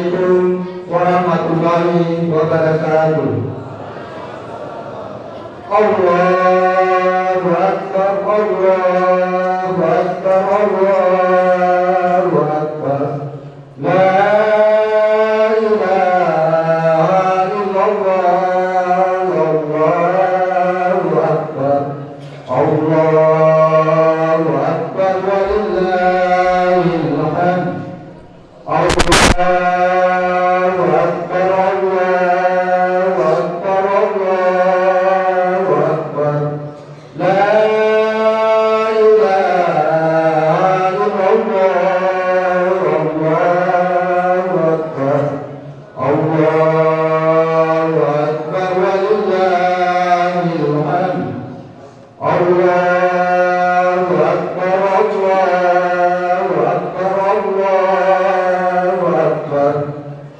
Assalamualaikum warahmatullahi wabarakatuh. Allahu Akbar, Allahu Akbar, Allahu Akbar. La ilaha illallah, Allahu Akbar, Allahu Akbar, walillahil hamd. Allahu Akbar, Allahu Akbar, Allahu Akbar. La ilaha illallah, Allahu Akbar, Allahu Akbar, walillahil hamd. Allahu Akbar, Allahu Akbar, Allahu Akbar.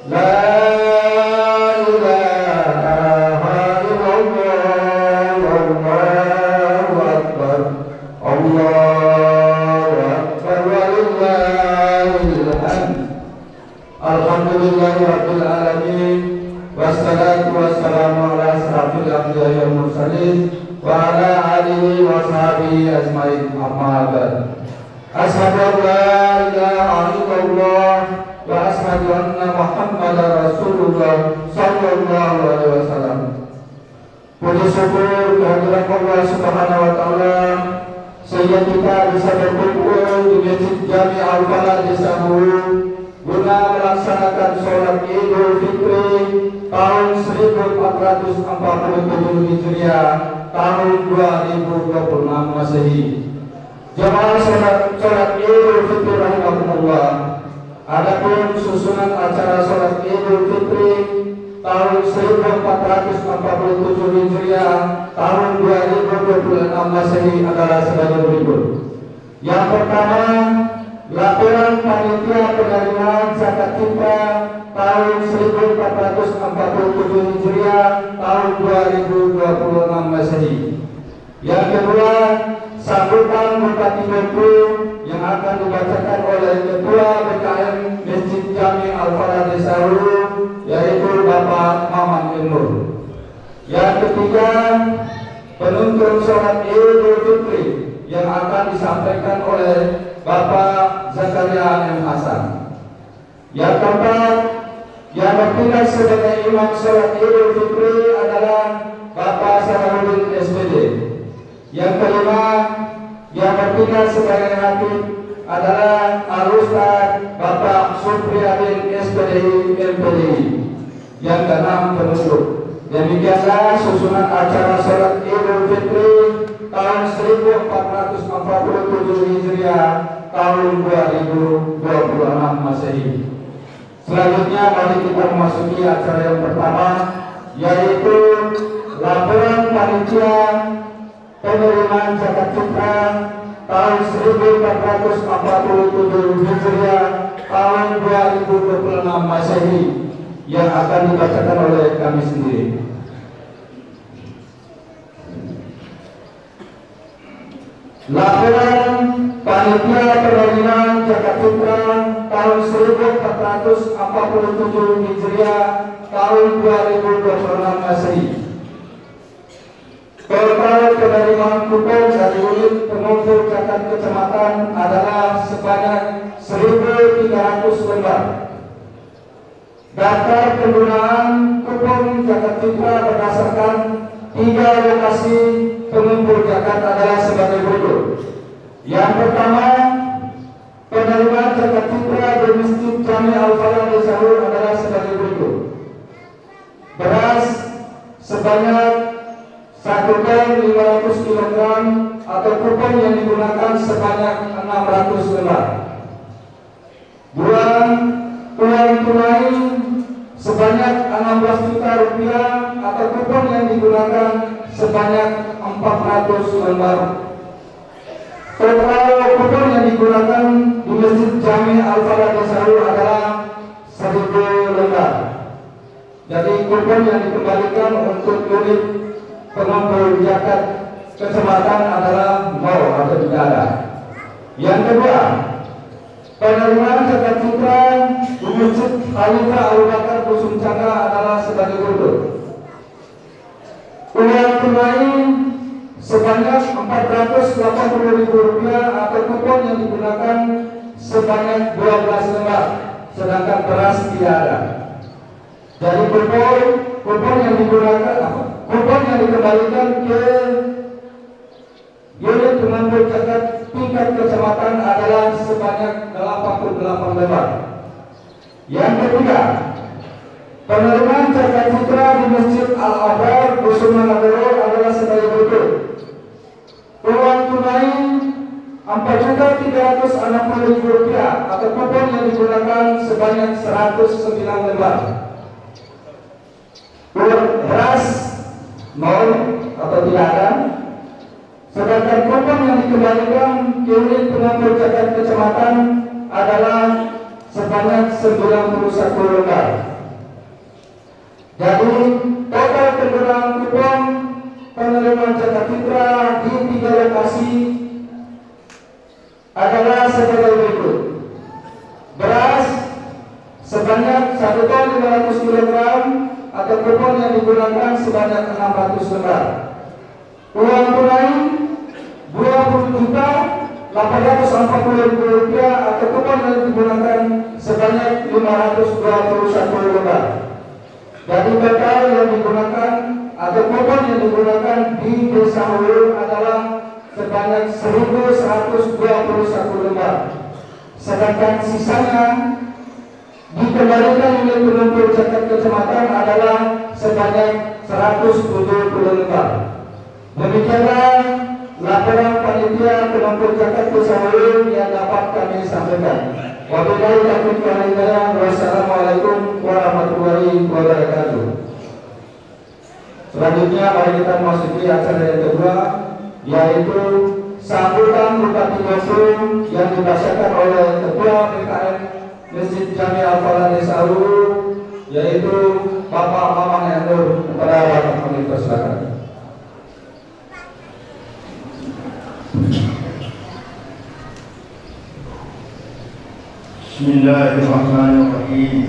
La ilaha illallah, Allahu Akbar, Allahu Akbar, walillahil hamd. Alhamdulillahi rabbil alamin, wassalatu wassalamu ala asrafil anbiya'i wal mursalin wa ala alihi wa sahbihi ajmain, amma ba'd. Asyhadu an la ilaha illallah wa asyhadu anna Muhammadar Rasulullah sallallahu alaihi wasallam. Puji syukur kehadirat Allah Subhanahu wa taala sehingga kita bisa berkumpul di Masjid Jami Al-Falah Desa Hulu guna melaksanakan sholat Idul Fitri tahun 1447 Hijriah tahun 2026 Masehi. Jemaah sholat Idul Fitri rahimahumullah. Adapun susunan acara sholat Idul Fitri tahun 1447 Hijriah tahun 2026 Masehi adalah sebagai berikut. Yang pertama, laporan panitia penerimaan zakat fitrah tahun 1447 Hijriah tahun 2026 Masehi. Yang kedua, sambutan Bupati Bengkulu yang akan dibacakan oleh Ketua BKM Masjid Jami Al-Falah Desa Hulu, yaitu Bapak Maman Nur. Yang ketiga, penuntun sholat Idul Fitri yang akan disampaikan oleh Bapak Zakaria M. Hasan. Yang keempat, yang bertugas sebagai imam sholat Idul Fitri adalah Bapak Salahuddin SPD. Yang kelima, yang bertugas sebagai hakim adalah Al-Ustaz Bapak Supriyadin SPDI MPDI. Yang keenam, penutup. Demikianlah susunan acara sholat Idul Fitri tahun 1447 Hijriah tahun 2026 Masehi. Selanjutnya mari kita memasuki acara yang pertama, yaitu laporan panitia penerimaan zakat fitrah tahun 1447 Hijriah tahun 2026 Masehi yang akan dibacakan oleh kami sendiri. Laporan panitia penerimaan zakat fitrah tahun 1447 Hijriah tahun 2026 Masehi. Total penerimaan kupon dari unit pengumpul zakat kecamatan adalah sebanyak 1.300 lembar. Daftar penggunaan kupon zakat fitrah berdasarkan 3 lokasi pengumpul zakat adalah sebagai berikut. Yang pertama, penerimaan zakat fitrah di Masjid Jami Al-Falah Desa Hulu adalah sebagai berikut. Beras sebanyak 1 ton 500 kg atau kupon yang digunakan sebanyak 600 lembar. Uang tunai sebanyak 16 juta rupiah atau kupon yang digunakan sebanyak 400 lembar. Total kupon yang digunakan di Masjid Jami Al-Falah Desa Hulu adalah 1.000 lembar. Jadi kupon yang dikembalikan untuk unit pengumpul zakat kecamatan adalah 0 atau tidak ada. Yang kedua, penerimaan zakat fitrah di Masjid Khalifah Abu Bakar Kusum Chandra adalah sebagai berikut. Uang tunai sebanyak Rp480.000 atau kupon yang digunakan sebanyak 12 lembar, sedangkan beras tidak ada. Jadi kupon yang digunakan kupon yang dikembalikan ke unit pengambil zakat tingkat kecamatan adalah sebanyak 88 lembar. Yang ketiga, penerimaan zakat fitrah di Masjid Al-Abrar Kusumanagoro adalah sebagai berikut. Uang tunai Rp4.360.000 atau kupon yang digunakan sebanyak 109 lembar. Uang beras 0 atau tidak ada. Sedangkan kupon yang dikembalikan ke unit pengambil zakat kecamatan adalah sebanyak 91 lembar. Jadi total penggunaan kupon penerimaan zakat fitrah di 3 lokasi adalah sebagai berikut. Beras sebanyak 1 ton 500 kg atau kupon yang digunakan sebanyak 600 lembar. Uang tunai Rp20.840.000 atau kupon yang digunakan sebanyak 521 lembar. Jadi total yang digunakan atau kupon yang digunakan di Desa Hulu adalah sebanyak 1.121 lembar. Sedangkan sisanya dikembalikan oleh pengumpul zakat kecamatan adalah sebanyak 170 lembar. Demikianlah laporan panitia pengumpul zakat Desa Hulu yang dapat kami sampaikan. Wabillahi taufiq wal hidayah. Wassalamualaikum warahmatullahi wabarakatuh. Selanjutnya mari kita memasuki acara yang kedua, yaitu sambutan Bupati Gosum yang dibacakan oleh Ketua PKM Masjid Jami Al-Falah Desa Hulu, yaitu Bapak Maman Endur. Kepada Bapak kami persilakan. Bismillahirrahmanirrahim.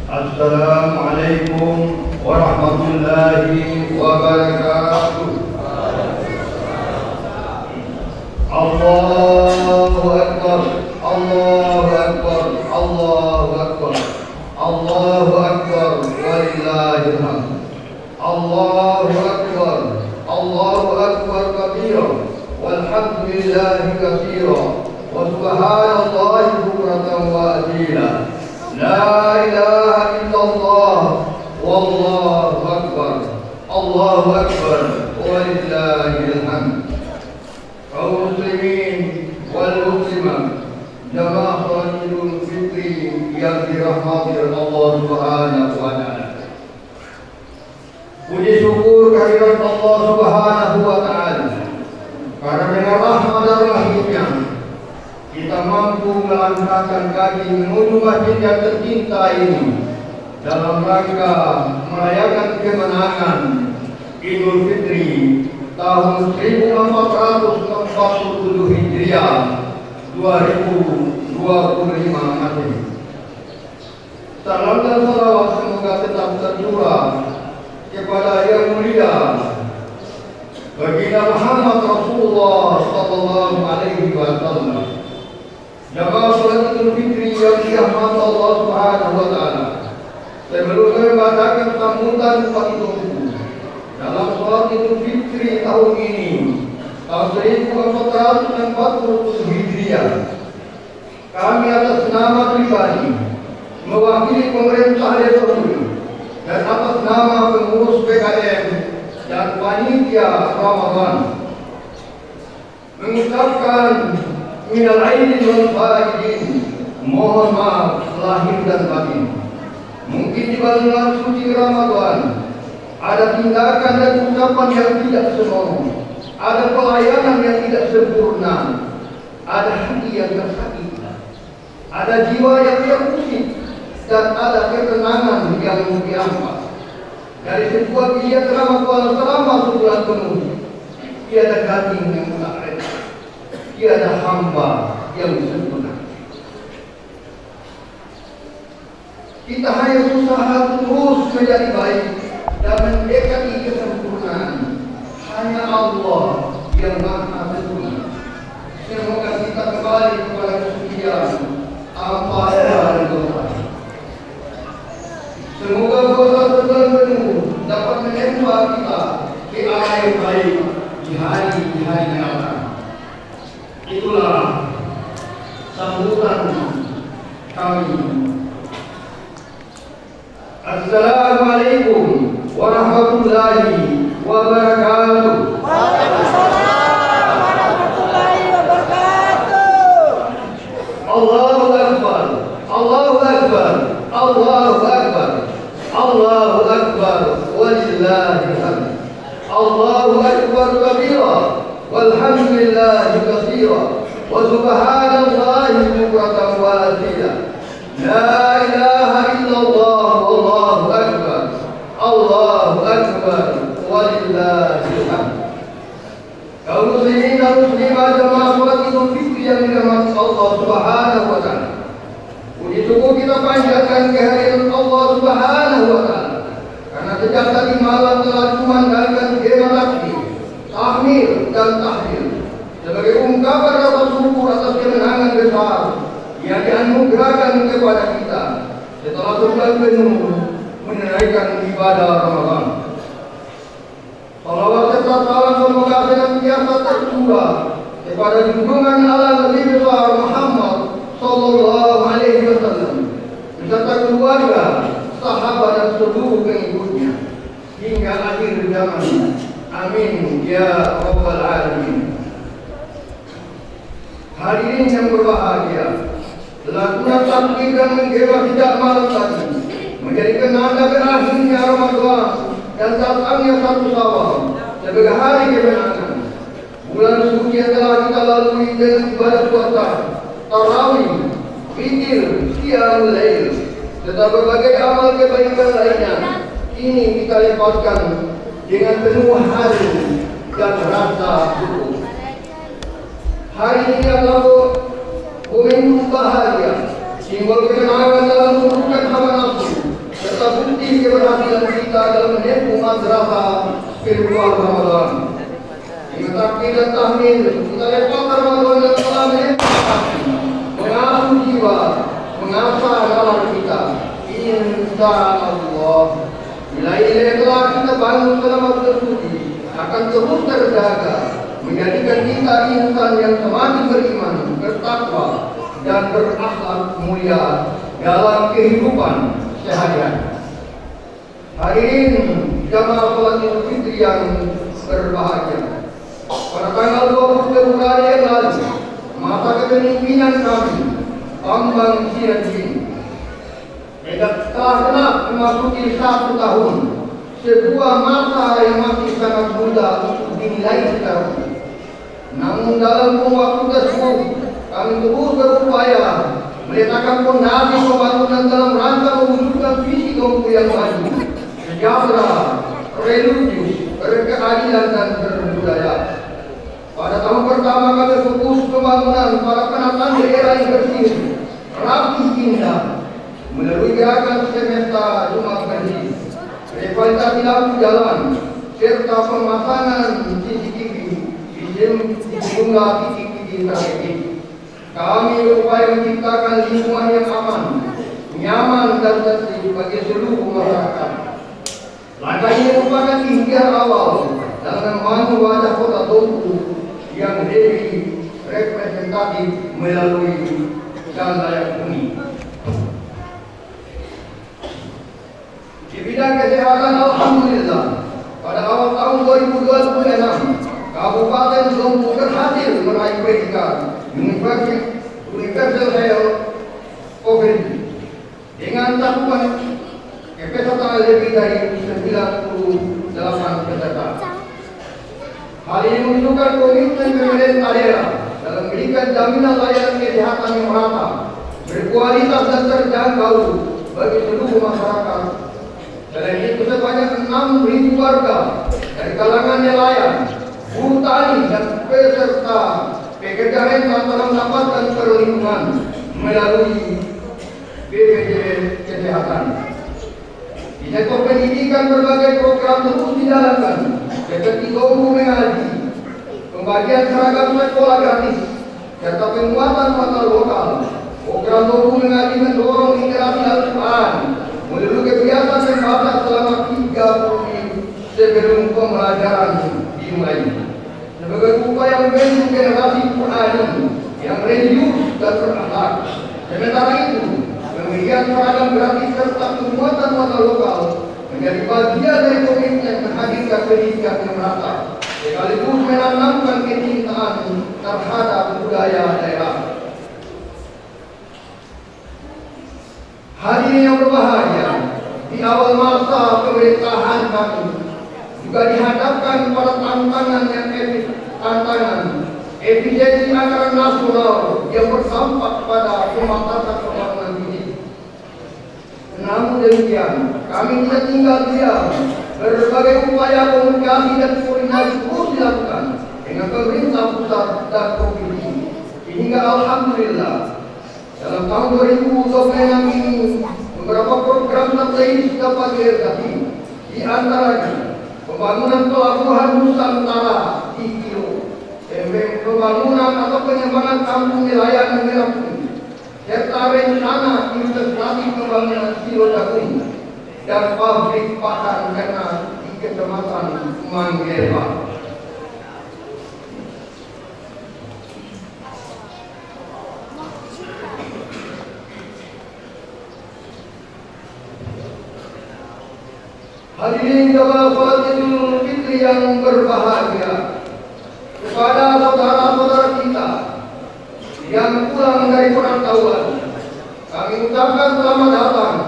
Assalamualaikum warahmatullahi wabarakatuh. Allahu Akbar, Allahu Akbar, Allahu Akbar, Allahu Akbar, walillahil hamd. Allahu Akbar, Allahu Akbar kabira, walhamdulillahi katsira, wa subhanallahi bukratan wa asila. La ilaha illallah, wallahu akbar, Allahu akbar, walillahil hamd. Kaum muslimin wal muslimat, jamaah salat Idul Fitri yang dirahmati Allah Subhanahu wa taala. Puji syukur kehadirat Allah Subhanahu wa taala, karena dengan rahmat dan rahimnya kita mampu melangkahkan kaki menuju masjid yang tercinta ini dalam rangka merayakan kemenangan Idul Fitri tahun 1447 Hijriah 2025 Masehi. Salam dan salawat semoga tetap tercurah kepada yang mulia baginda Muhammad Rasulullah sallallahu alaihi wasallam. Jamaah salat Idul Fitri yang dirahmati Allah Subhanahu wa taala. Sebelum kami membacakan sambutan Bupati Gosum dalam salat Idul Fitri tahun ini, tahun 1447 Hijriah, kami atas nama pribadi mewakili pemerintah Desa Hulu dan atas nama pengurus PKM dan panitia Ramadan mengucapkan minal aidin wal faizin, mohon maaf lahir dan batin. Mungkin di bulan suci Ramadan ada tindakan dan ucapan yang tidak senonoh, ada pelayanan yang tidak sempurna, ada hati yang tersakiti, ada jiwa yang terusik, dan ada ketenangan yang diampas. Dari sebuah kegiatan Ramadan selama sebulan penuh, tiada gading yang tak reda, tiada hamba yang sempurna. Kita hanya berusaha terus menjadi baik dan mendekati kesempurnaan. Hanya Allah yang Maha Sempurna. Semoga kita kembali kepada kesucian tanpa ada dosa. Semoga dosa terpenuh dapat menempel kita di arah yang baik di hari yang akan. Itulah sambutan kami. Assalamualaikum warahmatullahi wabarakatuh. Waalaikumsalam warahmatullahi wabarakatuh. Allahu Akbar, Allahu Akbar, Allahu Akbar, Allahu Akbar, walillahil hamd. Allahu Akbar kabira, walhamdulillahi katsira, wa subhanallahi bukratan wa asila. La ilaha illallah, wallahu akbar, Allahu akbar, walillahil hamd. Kaum muslimin dan muslimat jemaah salat Idul Fitri yang dirahmati Allah Subhanahu wa taala. Puji syukur kita panjatkan kehadiran Allah Subhanahu wa taala. Karena sejak tadi malam telah kumandangkan tema takbir, tahmid dan tahlil sebagai ungkapan rasa syukur atas kemenangan besar yang dianugerahkan kepada kita setelah sebulan penuh menunaikan ibadah Ramadan. Salawat serta salam semoga senantiasa tercurah kepada junjungan Allah Nabi besar Muhammad Sallallahu Alaihi Wasallam beserta keluarga, sahabat dan seluruh pengikutnya hingga akhir zaman. Amin ya Rabbal Alamin. Hadirin yang berbahagia, lakukan takbir dan menggema sejak malam tadi menjadi penanda berakhirnya Ramadan dan datangnya satu Syawal sebagai hari kemenangan. Bulan suci yang telah kita lalui dengan ibadah puasa, tarawih, witir, qiyamul lail, serta berbagai amal kebaikan lainnya, ini kita lepaskan dengan penuh hati dan rasa syukur. Hari ini adalah momentum bahagia, simbol kemenangan dalam menundukkan hawa nafsu, serta bukti keberhasilan kita dalam menempuh madrasah spiritual Ramadan. Dengan takbir dan tahmid, kita lepaskan Ramadan yang telah menempuh hati, mengasuh jiwa, mengasah nalar kita. Insya Allah, nilai-nilai yang telah kita bangun selama bulan suci akan terus terjaga, menjadikan kita insan yang semakin beriman, bertakwa, dan berakhlak mulia dalam kehidupan sehari-hari. Hadirin jamaah salat Idul Fitri yang berbahagia, pada tanggal 20 Februari yang lalu, masa kepemimpinan kami, Bambang Sianjin, telah genap memasuki 1 tahun, sebuah masa yang masih sangat muda untuk dinilai secara umum. Namun dalam waktu tersebut, kami terus berupaya meletakkan fondasi pembangunan dalam rangka mewujudkan visi Bengkulu yang maju, sejahtera, religius, berkeadilan dan berbudaya. Pada tahun pertama kami fokus pembangunan pada penataan daerah yang bersih, rapi, indah, melalui gerakan semesta rumah bersih, revitalisasi lampu jalan, serta pemasangan CCTV di sejumlah titik-titik strategis. Kami berupaya menciptakan lingkungan yang aman, nyaman dan tertib bagi seluruh masyarakat. Langkah ini merupakan ikhtiar awal dalam membangun wajah kota Bengkulu yang lebih representatif melalui jalan layak huni. Di bidang kesehatan, alhamdulillah, pada awal tahun 2026, Kabupaten Bengkulu berhasil meraih predikat Universal Health Coverage dengan cakupan kepesertaan lebih dari 98 peserta. Hal ini menunjukkan komitmen pemerintah daerah dalam memberikan jaminan layanan kesehatan yang merata, berkualitas dan terjangkau bagi seluruh masyarakat. Selain itu, sebanyak 6.000 warga dari kalangan nelayan, buruh tani dan peserta pekerja rentan telah mendapatkan perlindungan melalui BPJS Kesehatan. Di sektor pendidikan berbagai program terus dijalankan seperti guru mengaji, pembagian seragam sekolah gratis, serta penguatan mata lokal. Program guru mengaji mendorong literasi Al-Quran melalui kegiatan membaca selama 30 menit sebelum pembelajaran dimulai. Sebagai upaya membentuk generasi Qurani yang religius dan berakhlak. Sementara itu, pemberian seragam gratis serta penguatan mata lokal menjadi bagian dari komitmen menghadirkan pendidikan yang merata, sekaligus menanamkan kecintaan terhadap budaya daerah. Hadirin yang berbahagia, di awal masa pemerintahan kami juga dihadapkan pada tantangan efisiensi anggaran nasional yang berdampak pada pembatasan pembangunan ini. Namun demikian, kami tidak tinggal diam. Berbagai upaya komunikasi dan koordinasi terus dilakukan dengan pemerintah pusat dan provinsi. Hingga alhamdulillah, dalam tahun 2026 ini beberapa program strategis dapat direalisasi. Di antaranya pembangunan pelabuhan Nusantara di Kilo, pembangunan atau pengembangan kampung nelayan Merah Putih, serta rencana investasi pembangunan Kilo Jagung dan pabrik pakan ternak di Kecamatan Manggela. Hadirin jamaah Idul Fitri yang berbahagia, kepada saudara-saudara kita yang pulang dari perantauan, kami ucapkan selamat datang.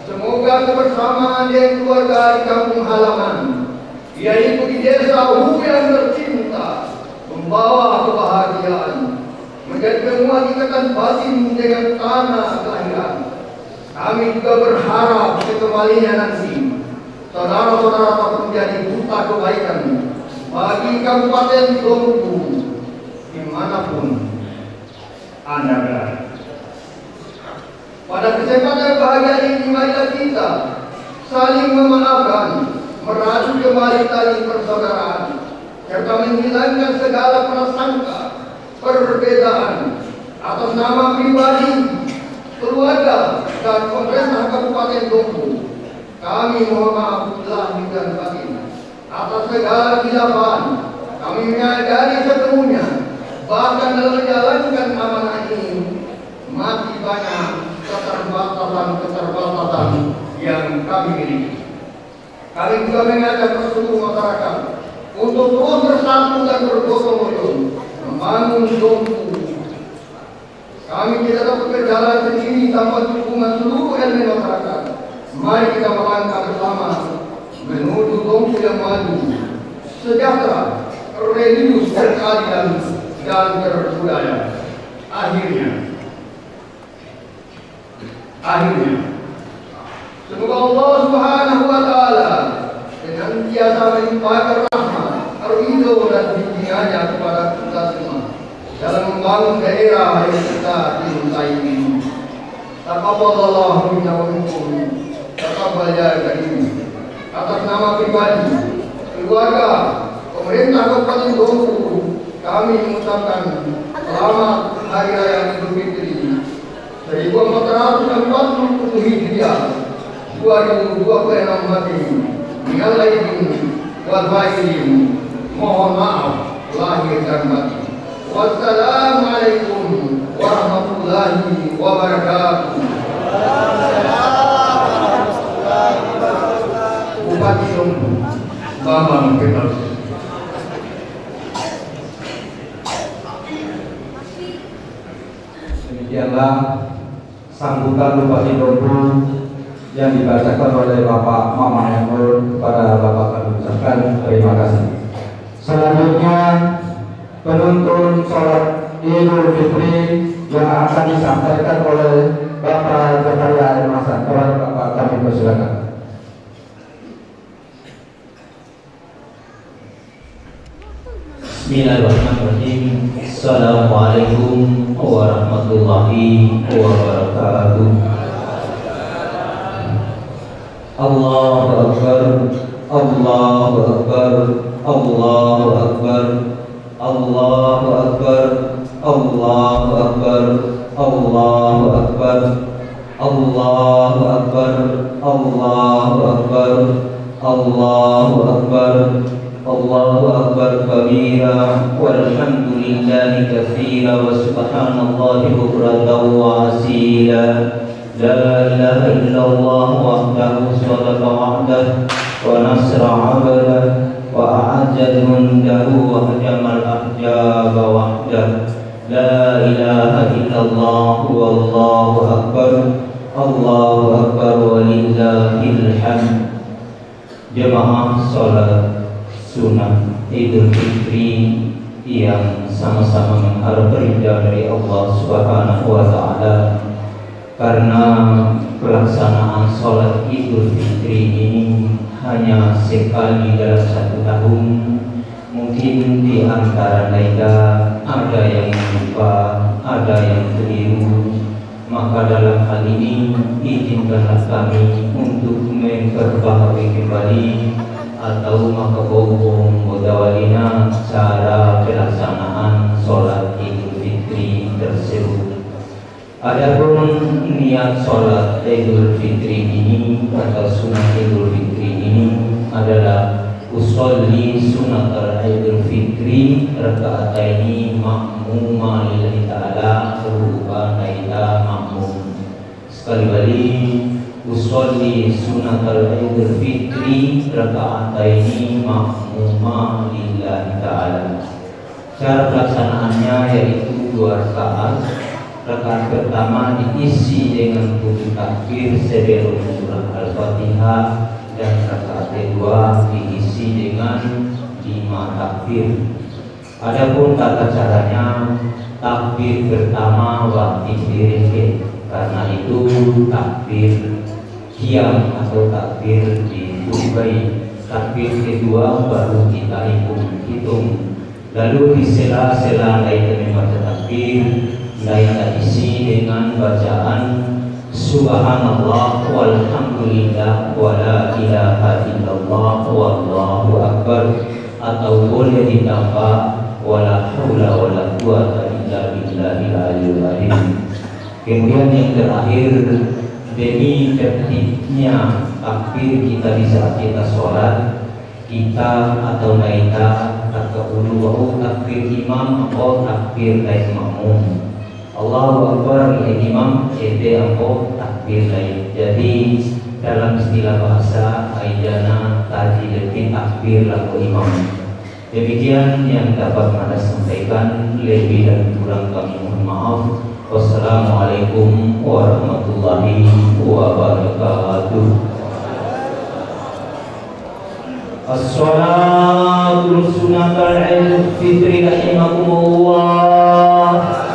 Semoga kebersamaan dan keluarga di kampung halaman, yaitu di desa Hulu yang tercinta, membawa kebahagiaan, menjadi penguat ikatan batin dengan tanah kelahiran. Kami juga berharap kekembalinya nanti saudara-saudara dapat menjadi duta kebaikan bagi Kabupaten Dompu dimanapun Anda berada. Pada kesempatan bahagia ini, marilah kita saling memaafkan, merajut kembali tali persaudaraan, serta menghilangkan segala prasangka perbedaan atas nama pribadi, keluarga, dan pemerintah Kabupaten Dompu. Kami mohon maaf lahir dan batin atas segala khilafan. Kami menyadari sepenuhnya, bahkan dalam menjalankan amanah ini masih banyak keterbatasan yang kami miliki. Kami juga mengajak seluruh masyarakat untuk terus bersatu dan bergotong-royong membangun Dompu. Kami tidak dapat berjalan sendiri tanpa dukungan seluruh elemen masyarakat. Mari kita melangkah bersama menuju Dompu yang maju, sejahtera, religius, berkeadilan, dan berbudaya. Akhirnya, semoga Allah Subhanahu wa Ta'ala senantiasa melimpahkan rahmat, ridho dan bimbingannya kepada kita semua dalam membangun daerah yang kita cintai ini. Taqabbalallahu minna wa minkum. Taqabbal ya karim. Atas nama pribadi, keluarga, pemerintah Kabupaten Dompu, kami mengucapkan selamat Hari Raya Idul Fitri 1440 Hijriah 2026 Mati. Minal aidin wal faizin. Mohon maaf lahir dan batin. Wassalamualaikum warahmatullahi wabarakatuh. Bupati Dompu Bambang Firdaus. Demikianlah sambutan Bupati Dompu yang dibacakan oleh Bapak Maman Emrul. Kepada Bapak kami ucapkan terima kasih. Selanjutnya penuntun sholat Idul Fitri yang akan disampaikan oleh Bapak Zakaria Elmasan. Kepada Bapak kami persilakan. Bismillahirrahmanirrahim. Assalamualaikum warahmatullahi wabarakatuh. Allahu Akbar, Allahu Akbar, Allahu Akbar, Allahu Akbar, Allahu Akbar, Allahu Akbar, Allahu Akbar, Allahu Akbar, Allahu Akbar, Allahu Akbar kabira, walhamdulillahi katsira, wa subhanallahi bukratan wa asila. La ilaha illallah wahdahu shadaqa wa'dah wa nasra 'abdah wa a'azza jundahu wa hajamal ahjaba wahdah. La ilaha illallah wallahu akbar, Allahu akbar walillahil hamd. Jemaah salat sunnah Idul Fitri yang sama-sama mengharap ridha dari Allah Subhanahu wa taala, karena pelaksanaan sholat Idul Fitri ini hanya sekali dalam satu tahun. Mungkin di antara mereka ada yang lupa, ada yang keliru. Maka dalam hal ini izinkanlah kami untuk memperbaharui kembali atau makabobong mudawalina cara pelaksanaan sholat Idul Fitri tersebut. Adapun niat sholat Idul Fitri ini atau sunat Idul Fitri ini adalah usolli sunatal Idul Fitri raka'ataini ma'muma lillahi ta'ala berupa naida makmum. Sekali lagi, usolli sunatal Idul Fitri raka'ataini ma'muma lillahi ta'ala. Cara pelaksanaannya yaitu 2 rakaat. Rakaat pertama diisi dengan 7 takbir sebelum surah Al-Fatihah, dan rakaat kedua diisi dengan 5 takbir. Adapun tata caranya, takbir pertama wajib direke, karena itu takbir qiyam atau takbir ditubai. Takbir kedua baru kita hitung. Lalu di sela-sela lain membaca takbir, lain isi dengan bacaan subhanallah walhamdulillah wa la ilaha illallah wallahu akbar, atau boleh ditambah wala haula wala quwata illa billahil aliyyil azim. Kemudian yang terakhir, demi tertibnya takbir kita di saat kita sholat, kita atau naika atau ulu takbir imam atau takbir lain makmum. Allahu Akbar ya imam, ete angko takbir lain. Jadi dalam istilah bahasa aidana tadi lebih takbir laku imam. Demikian yang dapat saya sampaikan, lebih dan kurang kami mohon maaf. Wassalamualaikum warahmatullahi wabarakatuh. As-salatul sunatul Idul Fitri rahimakumullah.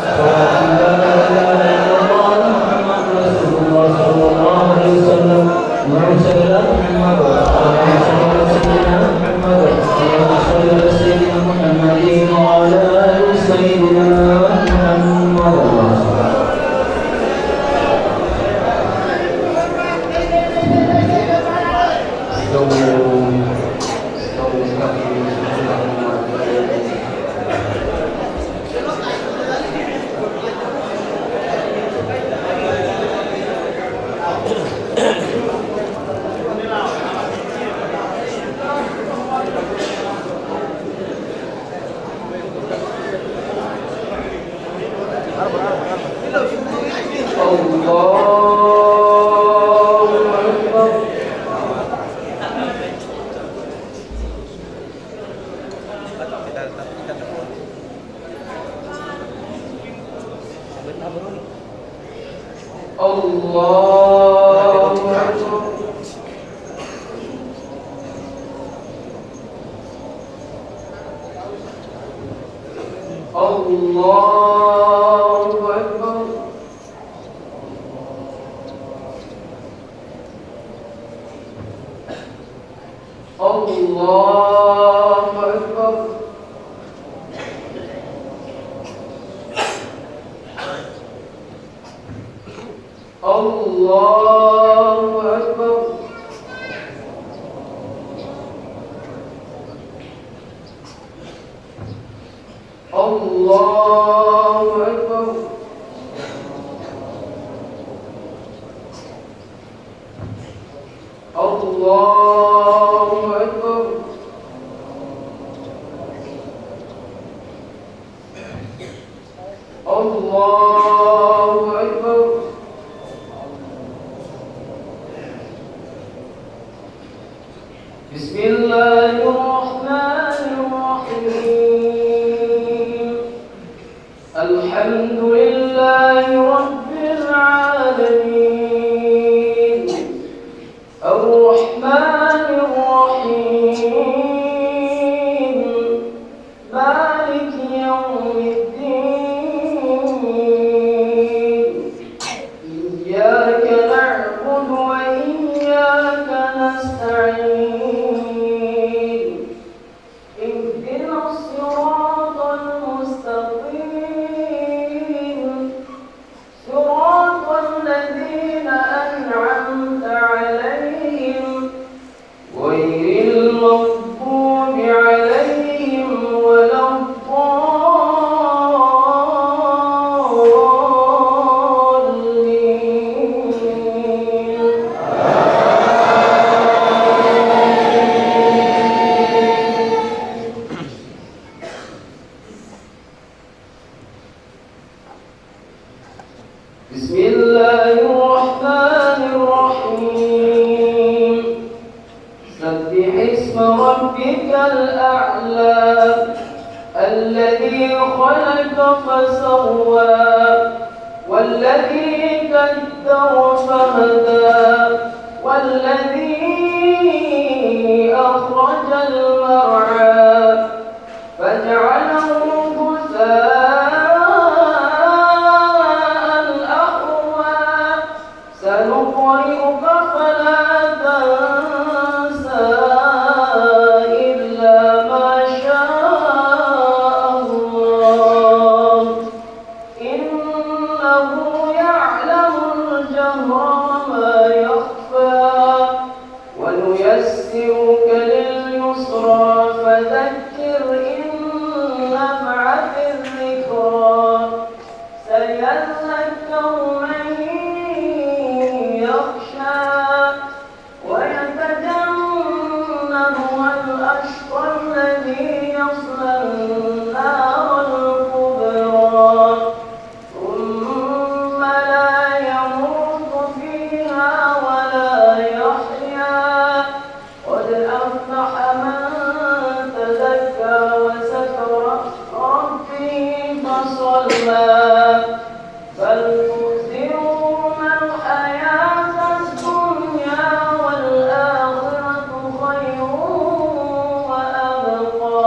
Allahu Akbar. Allahu Akbar. Bismillahirrahmanirrahim. Alhamdulillahi rabbil alamin. Ar-Rahmanir Rahim. Maliki yawmiddin. Iyyaka na'budu wa iyyaka nasta'in. Bismillahirrahmanirrahim. Sabbih isma rabbikal a'la alladhi khalaqa fasawwa walladhi qaddara fahada walladhi akhrajal mar'a faj'alahu ghutha'an ahwa sanuqri'uka fala tansa illa ma sha'a Allah innahu ya'lamul jahra wa ma yakhfa wa nuyassiruka lil yusra fadhakkir in naf'ati dhikra sayadhakkaru man yakhsha wa yatajannabuha al-ashqa alladhi yasla an-nar al-kubra thumma la yamutu fiha wa la yahya qad aflaha man tazakka wa zakara rabbihi fasalla bal tu'thiruna al-hayata ad-dunya wal-akhiratu khayrun wa abqa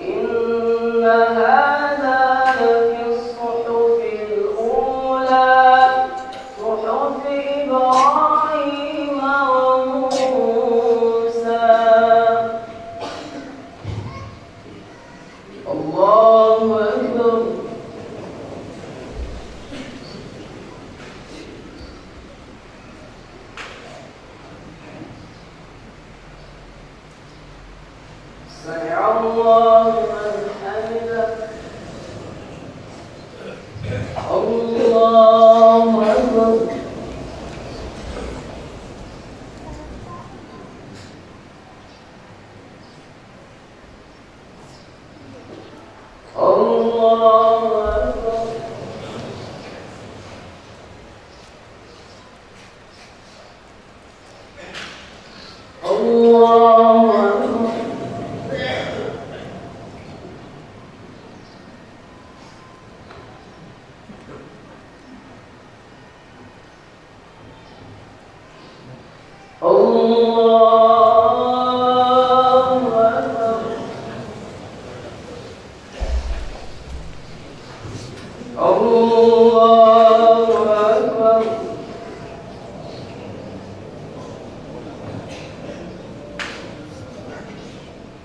inna hadha lafi as-suhufi al-ula suhufi Ibrahim wa Musa. Allahu Akbar. Sami'a Allahu liman hamidah. Allahu Akbar. Allahu Akbar. Allahu Akbar. Allahu Akbar. Allahu Akbar.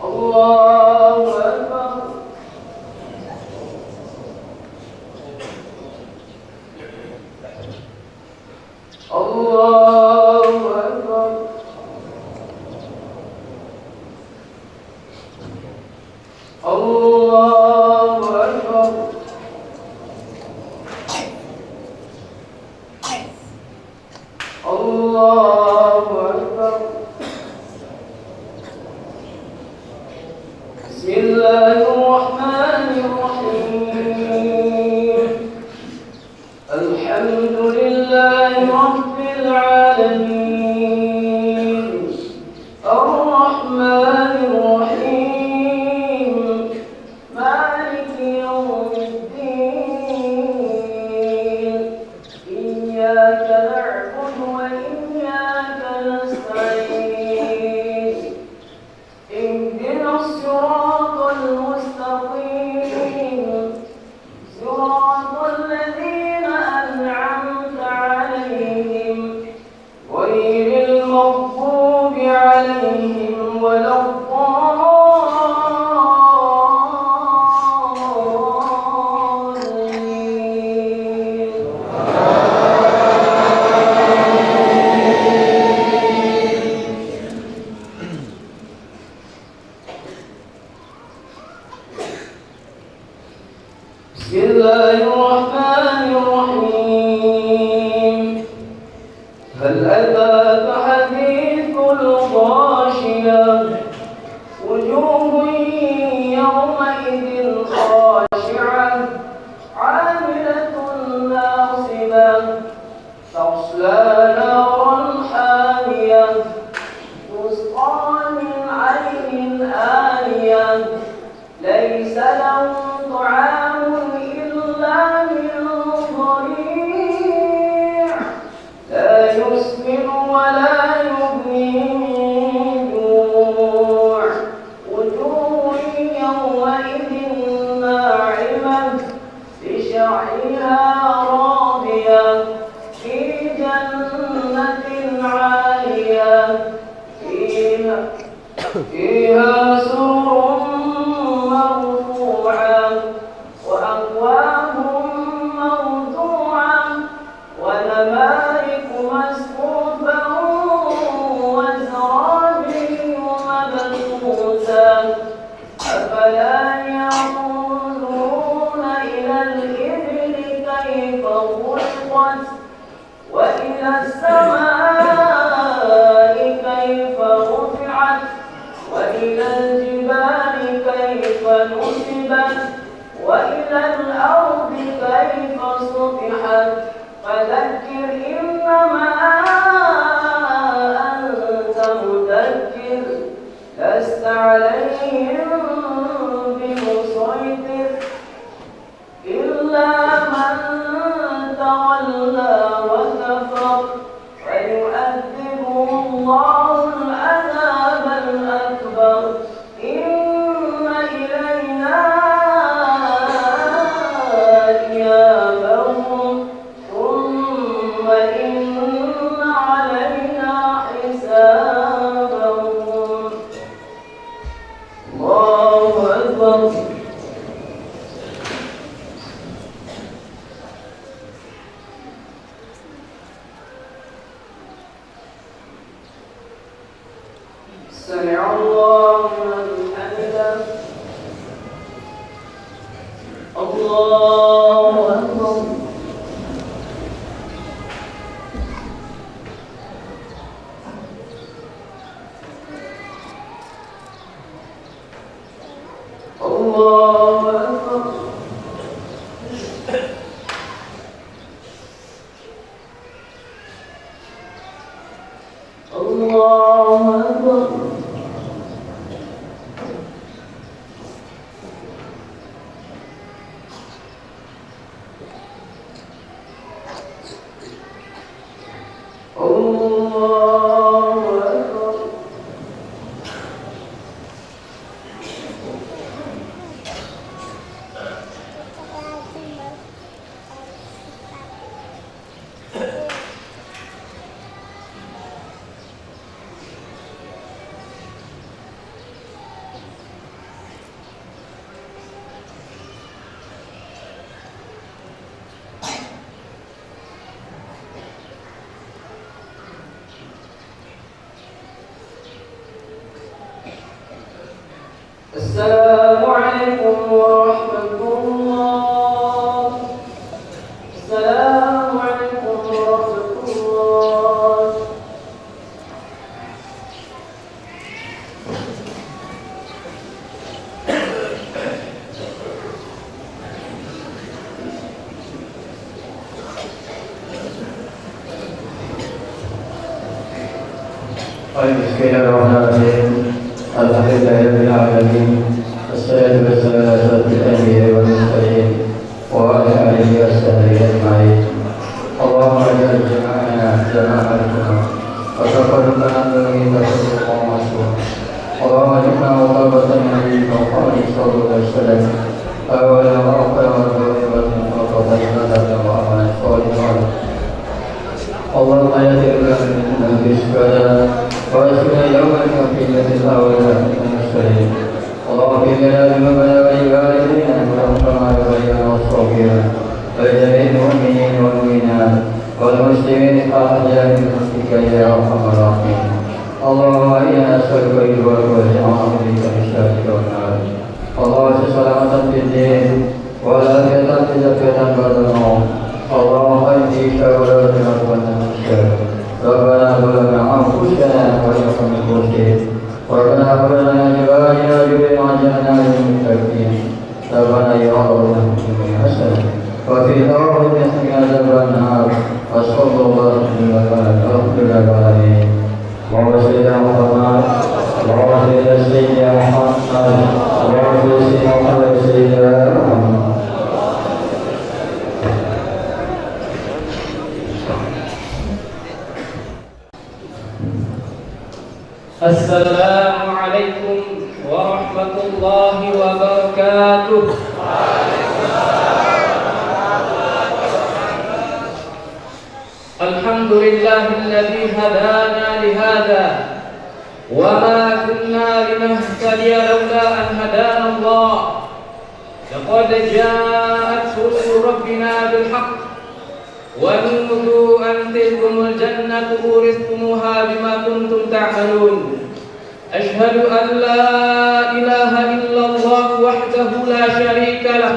Allahu Akbar. Allahu Akbar. Allahu Akbar. Allahu Akbar. الحمد لله رب العالمين الرحمن الرحيم مالك يوم الدين إياك نعبد وإياك نستعين اهدنا الصراط المستقيم صراط الذين أنعمت عليهم غير المغضوب عليهم ولا الضالين. بسم الله الرحمن الرحيم هل أتاك حديث الغاشية وجوه يومئذ خاشعة عاملة ناصبة تصلى نارا حامية تسقى من عين آنية ليس لهم طعام إلا من ضريع لا يسمن ولا يغني من جوع وجوه يومئذ ناعمة لسعيها راضية في جنة عالية فيها سرر مرفوعة وأكواب موضوعة ونمارق مصفوفة وزرابي مبثوثة أفلا ينظرون إلى الإبل كيف خلقت وإلى السماء كيف رفعت وإلى الجبال كيف نصبت وإلى الأرض كيف سطحت فذكر إنما أنت مذكر لست عليهم بمسيطر إلا من تولى وكفر فيؤذبه الله العذاب الأكبر إن إلينا إيابهم ثم إن علينا حسابهم الله أكبر. سمع الله لمن حمده الله أكبر. الله أكبر. الله أكبر. السلام عليكم ورحمة الله. السلام عليكم ورحمة الله. Bismillahirrahmanirrahim. Alhamdulillahirrahmanirrahim. Assalatu wassalamu ala asyrafil anbiya'i wal mursalin wa ala alihi wa sahbihi ajma'in. Allahumma ij'al jama'ana jama'an wa taqabbal minna tafarruqan ma'sum. Allahumma inna mutawabatan min Muhammad sallallahu alaihi wasallam. Awala wa akhira wa tawabatan wa tawabatan wa amalan sholihan. Allahumma ya Rabbana bismillah wa asna yawma kafilatil awwal al-mursalin. Allahumma inna lillahi wa inna ilaihi raji'un. Allahumma wassabirin wa jami'il mu'minin wal mu'minat wal muslimin al-ahya'i minhum ya arhamar rahimin. Allahumma inna nas'aluka al-baraka wal jama'a bika min syarri al-nar. Allahumma salamatan fid din wa lafiyatan fil jannati ba'da al-maut. Allahumma inni syarra ربنا ظلمنا أنفسنا وإن لم تغفر ربنا هب لنا من أزواجنا وذرياتنا واجعلنا للمتقين ربنا يا رب حسنة وفي الأرض مثلنا عذاب النار وصلى الله على رسول العالمين اللهم صل على محمد اللهم صل على سيدنا محمد اللهم صل على سيدنا محمد. السلام عليكم ورحمة الله وبركاته. الحمد لله الذي هدانا لهذا وما كنا لنهتدي لولا أن هدانا الله. لقد جاءت رسل ربنا بالحق ونودوا أن تلكم الجنة أورثتموها بما كنتم تعملون. أشهد أن لا إله إلا الله وحده لا شريك له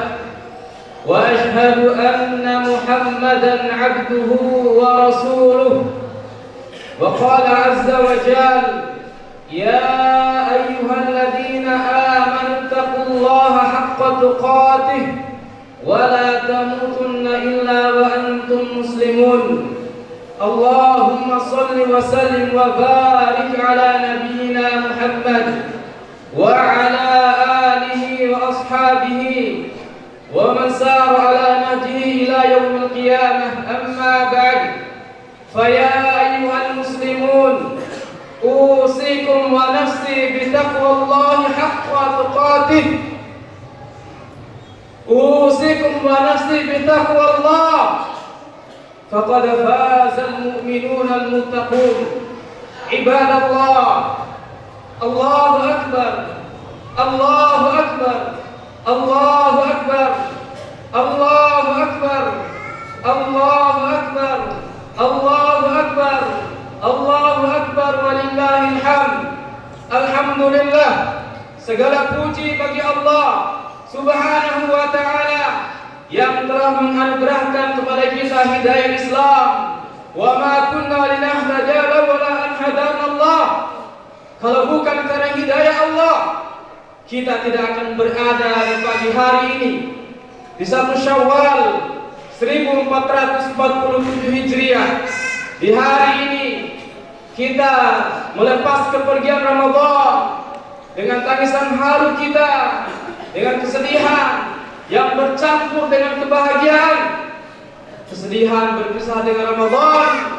وأشهد أن محمدا عبده ورسوله. وقال عز وجل يا أيها الذين آمنوا اتقوا الله حق تقاته ولا تموتن إلا وأنتم مسلمون. اللهم صل وسلم وبارك على نبينا محمد وعلى آله وأصحابه ومن سار على نهجه إلى يوم القيامة. أما بعد فيا أيها المسلمون أوصيكم ونفسي بتقوى الله حق تقاته. أوصيكم ونفسي بتقوى الله فقد فاز المؤمنون المتقون. عباد الله الله أكبر الله أكبر الله أكبر الله أكبر الله أكبر الله أكبر الله أكبر ولله الحمد. Alhamdulillah, segala puji bagi Allah Subhanahu wa ta'ala yang telah menganugerahkan kepada kita hidayah Islam. Wa ma kunna linahtadiya laula an hadanallah. Kalau bukan karena hidayah Allah, kita tidak akan berada di pagi hari ini di 1 Syawal 1447 Hijriah. Di hari ini kita melepas kepergian Ramadan dengan tangisan haru kita, dengan kesedihan yang bercampur dengan kebahagiaan. Kesedihan berpisah dengan Ramadan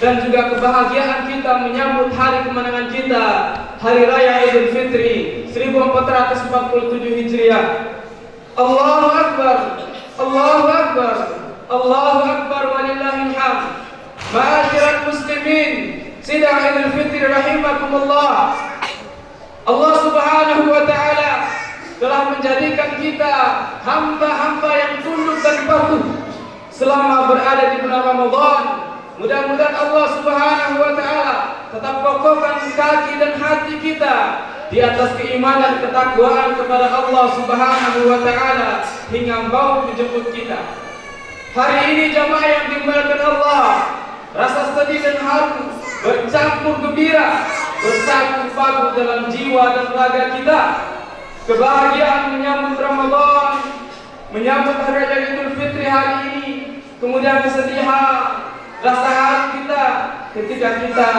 dan juga kebahagiaan kita menyambut hari kemenangan kita, Hari Raya Idul Fitri 1447 Hijriah. Allahu Akbar, Allahu Akbar, Allahu Akbar walillahil hamd. Ma'asyiral muslimin, sidang Idul Fitri rahimakumullah. Allah Subhanahu wa ta'ala telah menjadikan kita hamba-hamba yang tunduk dan patuh selama berada di bulan Ramadan. Mudah-mudahan Allah Subhanahu wa ta'ala tetap kokohkan kaki dan hati kita di atas keimanan ketakwaan kepada Allah Subhanahu wa ta'ala hingga maut menjemput kita. Hari ini jamaah yang dimuliakan Allah, rasa sedih dan haru bercampur gembira bersatu padu dalam jiwa dan raga kita. Kebahagiaan menyambut Ramadan, menyambut Hari Raya Idul Fitri hari ini, kemudian kesedihan, rasa haru kita ketika kita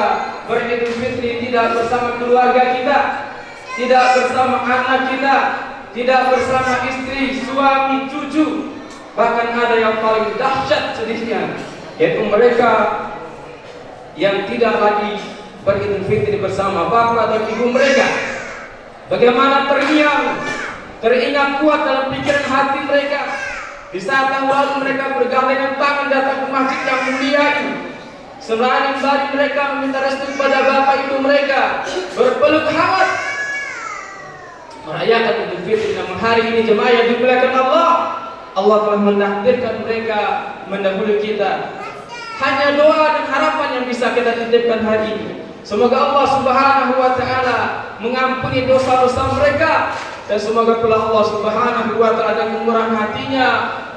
beridul fitri tidak bersama keluarga kita, tidak bersama anak kita, tidak bersama istri, suami, cucu. Bahkan ada yang paling dahsyat sedihnya, yaitu mereka yang tidak lagi beridul fitri bersama bapak atau ibu mereka. Bagaimana teringat kuat dalam pikiran hati mereka di saat tahun lalu mereka bergandengan tangan datang ke masjid yang mulia ini, sembari mereka meminta restu kepada bapak ibu mereka, berpeluk hangat merayakan Idul Fitri. Namun hari ini jemaah yang dimuliakan Allah, Allah telah menakdirkan mereka mendahului kita. Hanya doa dan harapan yang bisa kita titipkan hari ini. Semoga Allah Subhanahu wa taala mengampuni dosa-dosa mereka, dan semoga pula Allah Subhanahu wa taala dengan kemurahan hatinya,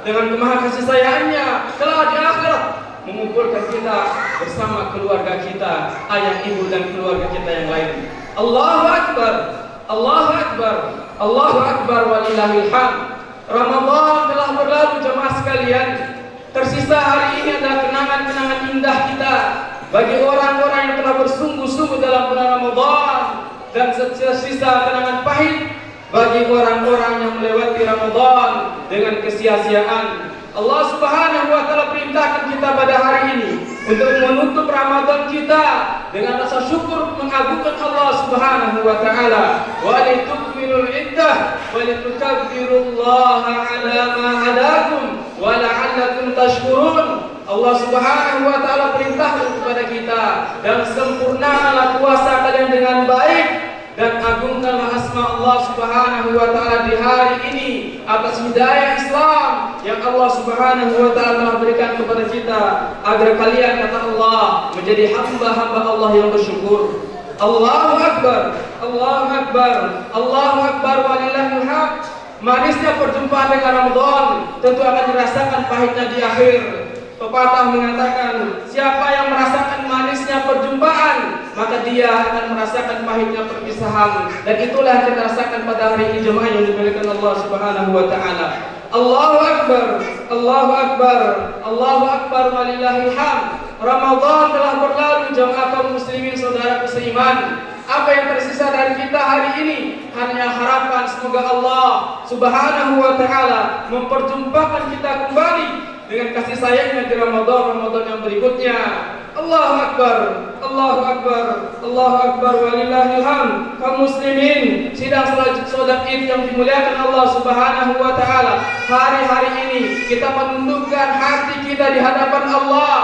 dengan kemaha kasih sayangnya, kelak di akhirat mengumpulkan kita bersama keluarga kita, ayah ibu dan keluarga kita yang lain. Allahu Akbar, Allahu Akbar, Allahu Akbar, walillahil hamd. Ramadan telah berlalu jemaah sekalian. Tersisa hari ini adalah kenangan-kenangan indah kita bagi orang-orang yang telah bersungguh-sungguh dalam bulan Ramadan, dan tersisa kenangan pahit bagi orang-orang yang melewati Ramadan dengan kesia-siaan. Allah Subhanahu wa taala perintahkan kita pada hari ini untuk menutup Ramadan kita dengan rasa syukur mengagungkan Allah Subhanahu wa taala. Wa litukmilul iddah wa litukabbirullaha ala ma hadakum wa la'allakum tashkurun. Allah Subhanahu wa taala perintahkan kepada kita, dan sempurnakanlah puasa kalian dengan baik, dan agungkanlah asma Allah Subhanahu wa taala di hari ini atas hidayah Islam yang Allah Subhanahu wa taala telah berikan kepada kita, agar kalian, kata Allah, menjadi hamba-hamba Allah yang bersyukur. Allahu Akbar, Allahu Akbar, Allahu Akbar, walillahil hamd. Manisnya perjumpaan dengan Ramadan tentu akan dirasakan pahitnya di akhir. Pepatah mengatakan, siapa yang merasakan manisnya perjumpaan, maka dia akan merasakan pahitnya perpisahan. Dan itulah yang kita rasakan pada hari ini jemaah yang dimuliakan Allah Subhanahu wa taala. Allahu Akbar, Allahu Akbar, Allahu Akbar, walillahil hamd. Ramadan telah berlalu jemaah kaum muslimin saudara seiman. Apa yang tersisa dari kita hari ini hanya harapan semoga Allah Subhanahu wa taala memperjumpakan kita kembali dengan kasih sayangnya di Ramadan yang berikutnya. Allahu Akbar, Allahu Akbar, Allahu Akbar, walillahil hamd. Kaum muslimin, sidang salat Id yang dimuliakan Allah Subhanahu wa taala. Hari-hari ini kita menundukkan hati kita di hadapan Allah,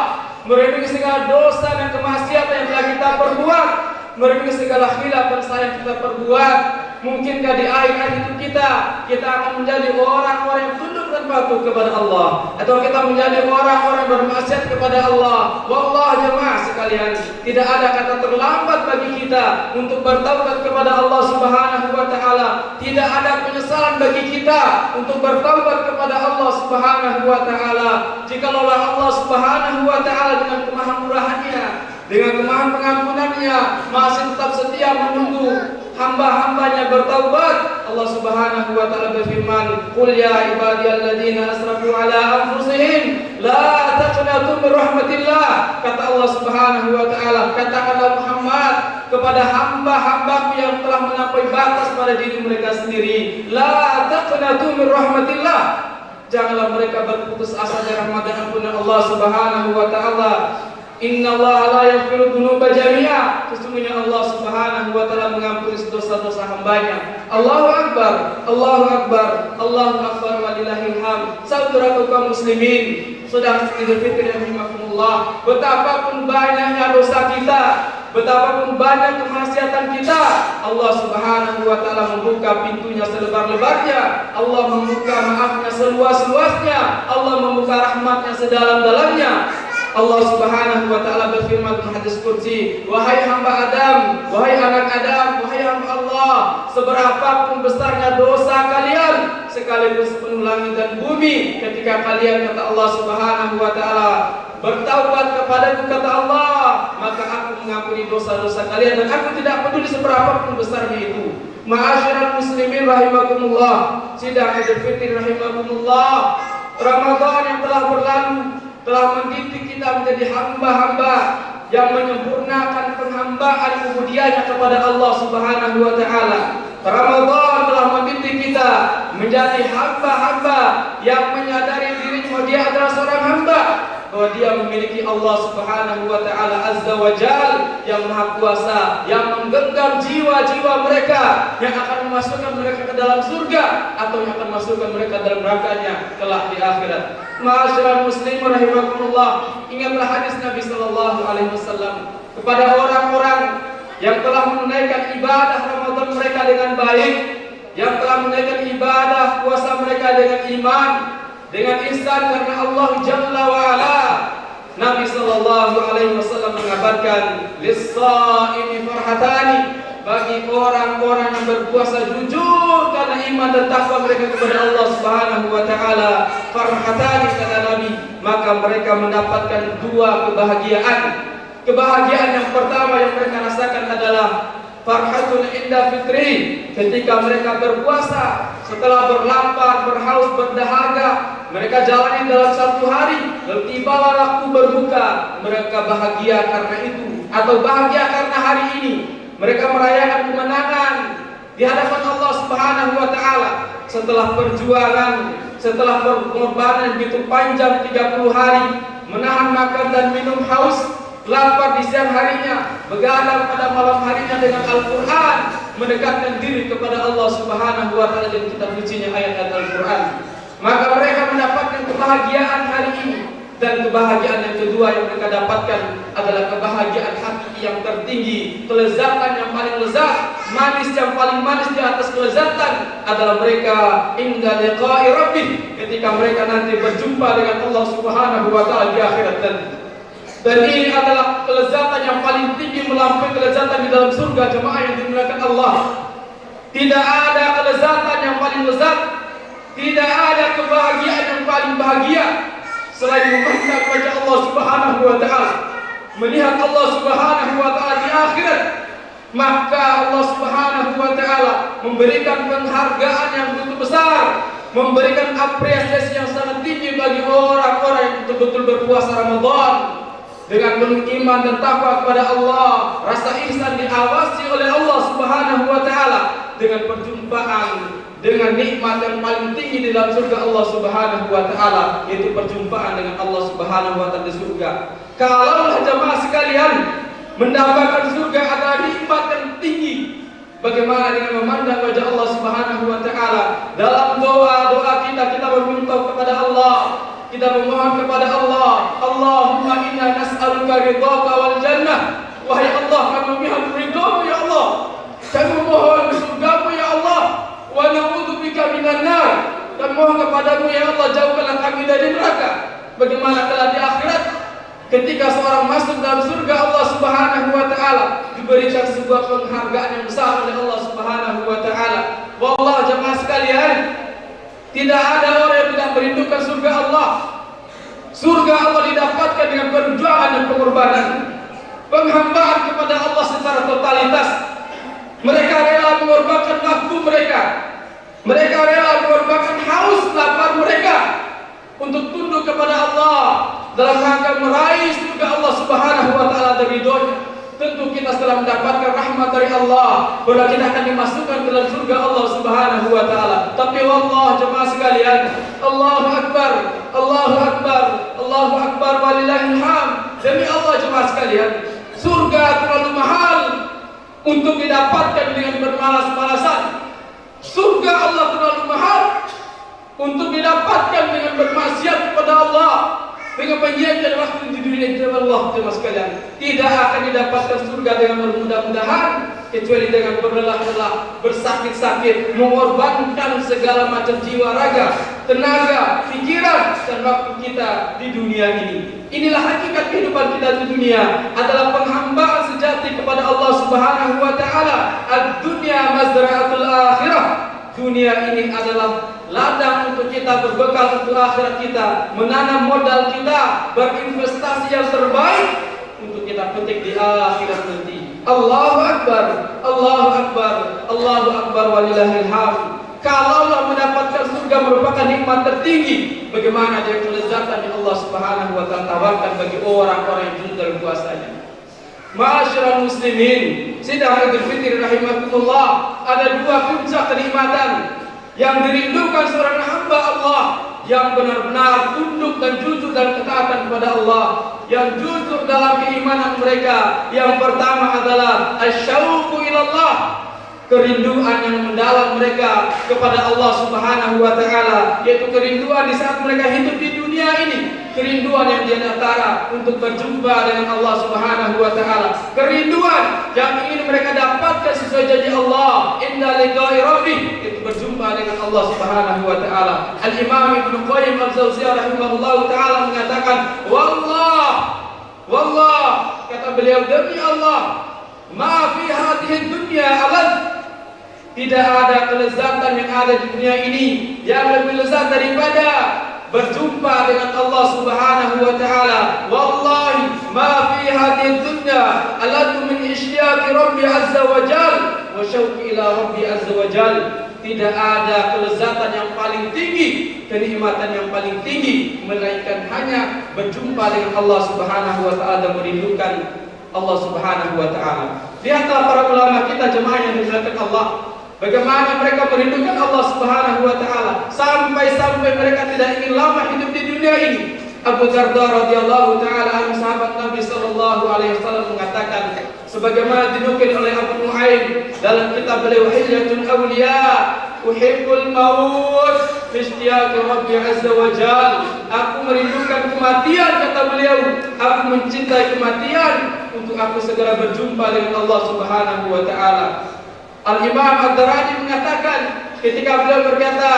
merenungi segala dosa dan kemaksiatan yang telah kita perbuat, merenungi segala khilaf dan salah yang kita perbuat. Mungkinkah di akhir hidup kita akan menjadi orang-orang yang tunduk dan patuh kepada Allah, atau kita menjadi orang-orang bermaksiat kepada Allah? Wallah jemaah sekalian, tidak ada kata terlambat bagi kita untuk bertaubat kepada Allah Subhanahu wa taala. Tidak ada penyesalan bagi kita untuk bertaubat kepada Allah Subhanahu wa taala. Jikalau Allah Subhanahu wa taala dengan kemahamurahannya, dengan kemahan pengampunannya masih tetap setia menunggu hamba-hambanya bertaubat. Allah Subhanahu wa taala berfirman, "Qul ya ibadiyalladzina asrafu ala anfusihim la taqnatu min rahmatillah." Kata Allah Subhanahu wa taala, katakanlah Muhammad kepada hamba-hambaku yang telah melampaui batas pada diri mereka sendiri, la taqnatu min rahmatillah. Janganlah mereka berputus asa dari rahmat dan ampunan Allah Subhanahu wa taala. Inna Allah la yaghfiru dzunuba jami'a. Sesungguhnya Allah Subhanahu wa taala mengampuni dosa-dosa hambanya. Allahu Akbar, Allahu Akbar, Allahu Akbar, walillahil hamd. Saudara kaum muslimin, saudara Idul Fitri rahimakumullah, betapapun banyaknya dosa kita, betapapun banyak kemaksiatan kita, Allah Subhanahu wa taala membuka pintunya selebar-lebarnya. Allah membuka maafnya seluas-luasnya. Allah membuka rahmatnya sedalam-dalamnya. Allah Subhanahu wa taala berfirman dalam hadis qudsi, "Wahai hamba Adam, wahai anak Adam, wahai hamba Allah, seberapapun besarnya dosa kalian, sekalipun sepenuh langit dan bumi, ketika kalian," kata Allah Subhanahu wa taala, "bertaubat kepadaku," kata Allah, "maka aku mengampuni dosa-dosa kalian, dan aku tidak peduli seberapapun besarnya itu." Ma'asyiral muslimin rahimakumullah, sidang Idul Fitri rahimakumullah, Ramadan yang telah berlalu telah mendidik kita menjadi hamba-hamba yang menyempurnakan penghambaan ubudiahnya kepada Allah Subhanahu wa taala. Ramadan telah mendidik kita menjadi hamba-hamba yang menyadari dirinya bahwa dia adalah seorang hamba, bahwa dia memiliki Allah Subhanahu wa taala Azza wa Jal yang Maha Kuasa, yang menggenggam jiwa-jiwa mereka, yang akan memasukkan mereka ke dalam surga atau yang akan memasukkan mereka dalam nerakanya kelak di akhirat. Ma'asyiral muslimin rahimakumullah, ingatlah hadis Nabi sallallahu alaihi wasallam kepada orang-orang yang telah menunaikan ibadah Ramadan mereka dengan baik, yang telah menunaikan ibadah puasa mereka dengan iman, dengan ihsan karena Allah Jalla wa Ala. Nabi sallallahu alaihi wasallam mengabarkan, lis-shaimi farhatani, bagi orang-orang yang berpuasa jujur karena iman dan takwa mereka kepada Allah Subhanahu wa taala, farhatani kata Nabi, maka mereka mendapatkan dua kebahagiaan. Kebahagiaan yang pertama yang mereka rasakan adalah farhatun inda fitri, ketika mereka berpuasa setelah berlapar, berhaus, berdahaga, mereka jalani dalam satu hari, lalu tibalah waktu berbuka, mereka bahagia karena itu, atau bahagia karena hari ini mereka merayakan kemenangan di hadapan Allah Subhanahu wa taala setelah perjuangan, setelah pengorbanan begitu panjang 30 hari, menahan makan dan minum haus, lapar di siang harinya, begadang pada malam harinya dengan Al-Quran, mendekatkan diri kepada Allah Subhanahu wa taala dengan kitab sucinya ayat-ayat Al-Quran. Maka mereka mendapatkan kebahagiaan hari ini. Dan kebahagiaan yang kedua yang mereka dapatkan adalah kebahagiaan hati yang tertinggi, kelezatan yang paling lezat, manis yang paling manis di atas kelezatan adalah mereka inda liqa'i rabbih, ketika mereka nanti berjumpa dengan Allah Subhanahu wa taala di akhirat nanti. Dan ini adalah kelezatan yang paling tinggi melampaui kelezatan di dalam surga, jemaah yang dimuliakan Allah. Tidak ada kelezatan yang paling lezat, tidak ada kebahagiaan yang paling bahagia selain memandang wajah Allah Subhanahu wa taala, melihat Allah Subhanahu wa taala di akhirat. Maka Allah Subhanahu wa taala memberikan penghargaan yang begitu besar, memberikan apresiasi yang sangat tinggi bagi orang-orang yang betul-betul berpuasa Ramadan dengan penuh iman dan takwa kepada Allah. Rasa ihsan diawasi oleh Allah Subhanahu wa taala dengan perjumpaan dengan nikmat yang paling tinggi di dalam surga Allah Subhanahu wa taala, yaitu perjumpaan dengan Allah Subhanahu wa taala di surga. Kalaulah jemaah sekalian mendapatkan surga adalah nikmat yang tinggi, bagaimana dengan memandang wajah Allah Subhanahu wa taala? Dalam doa-doa kita meminta kepada Allah, kita memohon kepada Allah, Allahumma inna nas'aluka ridhaka wal jannah. Wahai Allah, kami mohon ridhamu ya Allah, kami mohon surgamu ya Allah, wa na'udzubika minan nar, dan mohon kepadamu ya Allah, jauhkanlah kami dari neraka. Bagaimana kelak di akhirat ketika seorang masuk dalam surga Allah Subhanahu wa taala, diberikan sebuah penghargaan yang besar oleh Allah Subhanahu wa taala. Wallah jemaah sekalian, tidak ada orang yang tidak merindukan surga Allah. Surga Allah didapatkan dengan perjuangan dan pengorbanan, penghambaan kepada Allah secara totalitas. Mereka rela mengorbankan waktu mereka, mereka rela mengorbankan haus lapar mereka untuk tunduk kepada Allah dalam rangka meraih surga Allah Subhanahu wa taala dan ridhonya. Tentu kita setelah mendapatkan rahmat dari Allah, baru kita akan dimasukkan ke dalam surga Allah Subhanahu wa taala. Tapi wallah jemaah sekalian, Allahu akbar, Allahu akbar, Allahu akbar walillahil hamd. Demi Allah jemaah sekalian, surga terlalu mahal untuk didapatkan dengan bermalas-malasan. Surga Allah terlalu mahal untuk didapatkan dengan bermaksiat kepada Allah, dengan menyanyikan waktu di dunia. Allah jemaah sekalian, tidak akan didapatkan surga dengan bermudah-mudahan, kecuali dengan berlelah-lelah, bersakit-sakit, mengorbankan segala macam jiwa, raga, tenaga, pikiran, dan waktu kita di dunia ini. Inilah hakikat kehidupan kita di dunia, adalah penghambaan sejati kepada Allah Subhanahu wa taala. Ad-dunya mazra'atul akhirah. Dunia ini adalah ladang untuk kita berbekal untuk akhirat kita, menanam modal kita, berinvestasi yang terbaik untuk kita petik di akhirat nanti. Allahu akbar, Allahu akbar, Allahu akbar walillahil hamd. Kalaulah mendapatkan surga merupakan nikmat tertinggi, bagaimana dengan kelezatan yang Allah Subhanahu wa taala tawarkan bagi orang-orang yang jujur dalam puasanya. Ma'asyiral muslimin, sidang Idul Fitri rahimakumullah, ada dua puncak kenikmatan yang dirindukan seorang hamba Allah yang benar-benar tunduk dan jujur dalam ketaatan kepada Allah, yang jujur dalam keimanan mereka. Yang pertama adalah asyauqu ilallah, kerinduan yang mendalam mereka kepada Allah Subhanahu wa taala, yaitu kerinduan di saat mereka hidup di dunia ini, kerinduan yang di antara untuk berjumpa dengan Allah Subhanahu wa taala, kerinduan yang ingin mereka dapatkan sesuai janji Allah, inna liqa'i rabbih, itu berjumpa dengan Allah Subhanahu wa taala. Al-Imam Ibnu Qayyim al-Jauziyah rahimahullahu taala mengatakan, wallah, kata beliau, demi Allah, ma fi hadhihi dunya alad, tidak ada kelezatan yang ada di dunia ini yang lebih lezat daripada berjumpa dengan Allah Subhanahu wa taala. Wallahi ma fi hadhihi dunya alad min ishtiyaqi rabbi azza wa jalla wa syauqi ila rabbi azza wa jalla. Tidak ada kelezatan yang paling tinggi, kenikmatan yang paling tinggi, melainkan hanya berjumpa dengan Allah Subhanahu wa taala dan merindukan Allah Subhanahu wa taala. Lihatlah para ulama kita, jemaah yang dimuliakan Allah, bagaimana mereka merindukan Allah Subhanahu wa taala sampai-sampai mereka tidak ingin lama hidup di dunia ini. Abu Darda radhiyallahu taala anhu, sahabat Nabi sallallahu alaihi wasallam, mengatakan sebagaimana dinukil oleh Abu Nuaim dalam kitab beliau Hilyatul Awliya, uhibbul maut fi ishtiyaqi rabbi azza wa jalla, aku merindukan kematian, kata beliau, aku mencintai kematian untuk aku segera berjumpa dengan Allah Subhanahu wa taala. Al-Imam Ad-Darani mengatakan ketika beliau berkata,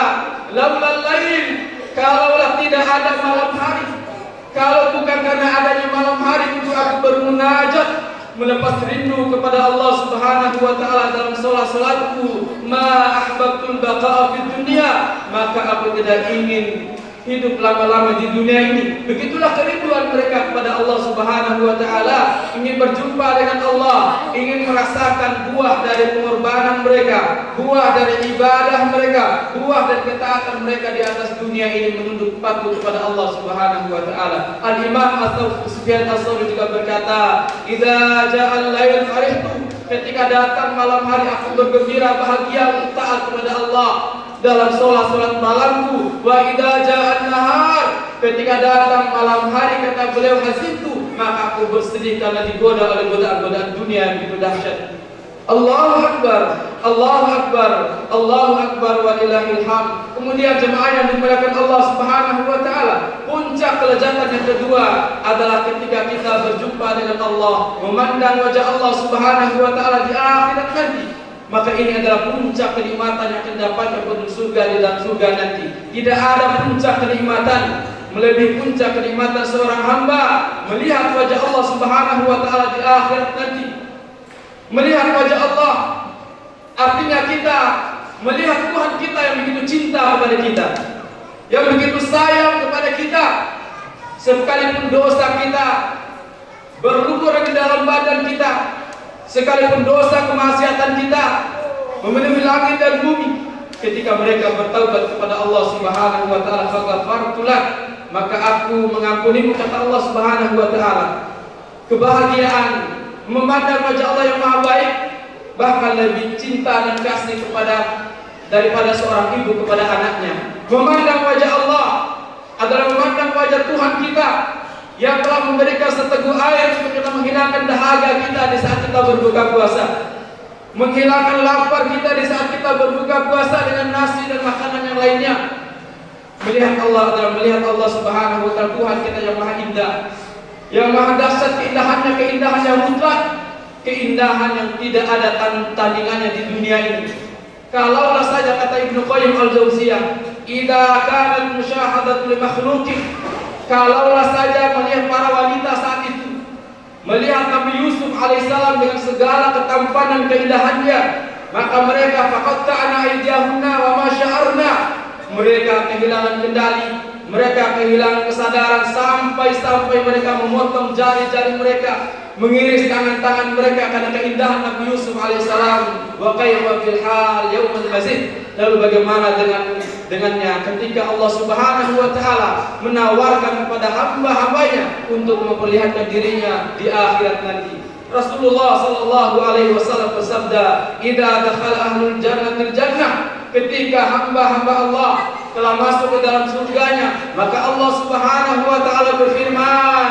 laulal lail, kalaulah tidak ada malam hari, kalau bukan karena adanya malam hari untuk aku bermunajat, melepas rindu kepada Allah Subhanahu wa taala dalam salat-salatku, ma ahbabtul baqa'a fid dunya, maka aku tidak ingin hidup lama-lama di dunia ini. Begitulah kerinduan mereka kepada Allah Subhanahu wa taala, ingin berjumpa dengan Allah, ingin merasakan buah dari pengorbanan mereka, buah dari ibadah mereka, buah dari ketaatan mereka di atas dunia ini, menunduk patuh kepada Allah Subhanahu wa taala. Al-Imam Sufyan Ats-Tsauri juga berkata, "Idza ja'al lail farihtu", ketika datang malam hari aku bergembira bahagia taat kepada Allah dalam sholat malamku. Wa idza ja'an nahar, ketika datang malam hari, kata beliau, hazintu, maka aku bersedih karena digoda oleh godaan-godaan dunia yang begitu dahsyat. Allahu Akbar, Allahu Akbar, Allahu Akbar, walillahil hamd. Kemudian jemaah yang dimuliakan Allah Subhanahu wa taala, puncak kelezatan yang kedua adalah ketika kita berjumpa dengan Allah, memandang wajah Allah Subhanahu wa taala di akhirat nanti. Maka ini adalah puncak kenikmatan yang akan didapatkan penduduk surga di dalam surga nanti. Tidak ada puncak kenikmatan melebihi puncak kenikmatan seorang hamba melihat wajah Allah Subhanahu wa taala di akhirat nanti. Melihat wajah Allah artinya kita melihat Tuhan kita yang begitu cinta kepada kita, yang begitu sayang kepada kita. Sekalipun dosa kita berlumur di dalam badan kita, sekalipun dosa kemaksiatan kita memenuhi langit dan bumi, ketika mereka bertaubat kepada Allah Subhanahu wa taala, faghfartulak, maka aku mengampunimu, kata Allah Subhanahu wa taala. Kebahagiaan memandang wajah Allah yang maha baik bahkan lebih cinta dan kasih daripada seorang ibu kepada anaknya. Memandang wajah Allah adalah memandang wajah Tuhan kita yang telah memberikan seteguk air untuk kita menghilangkan dahaga kita di saat kita berbuka puasa, menghilangkan lapar kita di saat kita berbuka puasa dengan nasi dan makanan yang lainnya. Melihat Allah adalah melihat Allah Subhanahu wa taala, Tuhan kita yang maha indah, yang maha dahsyat keindahannya, keindahan yang mutlak, keindahan yang tidak ada tandingannya di dunia ini. Kalaulah saja, kata Ibnu Qayyim al-Jauziyah, idza kanat musyahadatu li makhluqin, kalaulah saja melihat para wanita saat itu, melihat Nabi Yusuf alaihissalam dengan segala ketampanan keindahannya, maka mereka faqad ta'ana aydiyahunna wa ma sya'arna, mereka kehilangan kendali, mereka kehilangan kesadaran sampai mereka memotong jari-jari mereka, mengiris tangan-tangan mereka karena keindahan Nabi Yusuf alaihissalam. Wa kaifa fil hal yaumul mazid, lalu bagaimana dengannya ketika Allah Subhanahu wa taala menawarkan kepada hamba-hambanya untuk memperlihatkan dirinya di akhirat nanti. Rasulullah sallallahu alaihi wasallam bersabda, "Idza dakhala ahlul jannati jannah," ketika hamba-hamba Allah telah masuk ke dalam surganya, maka Allah Subhanahu wa taala berfirman,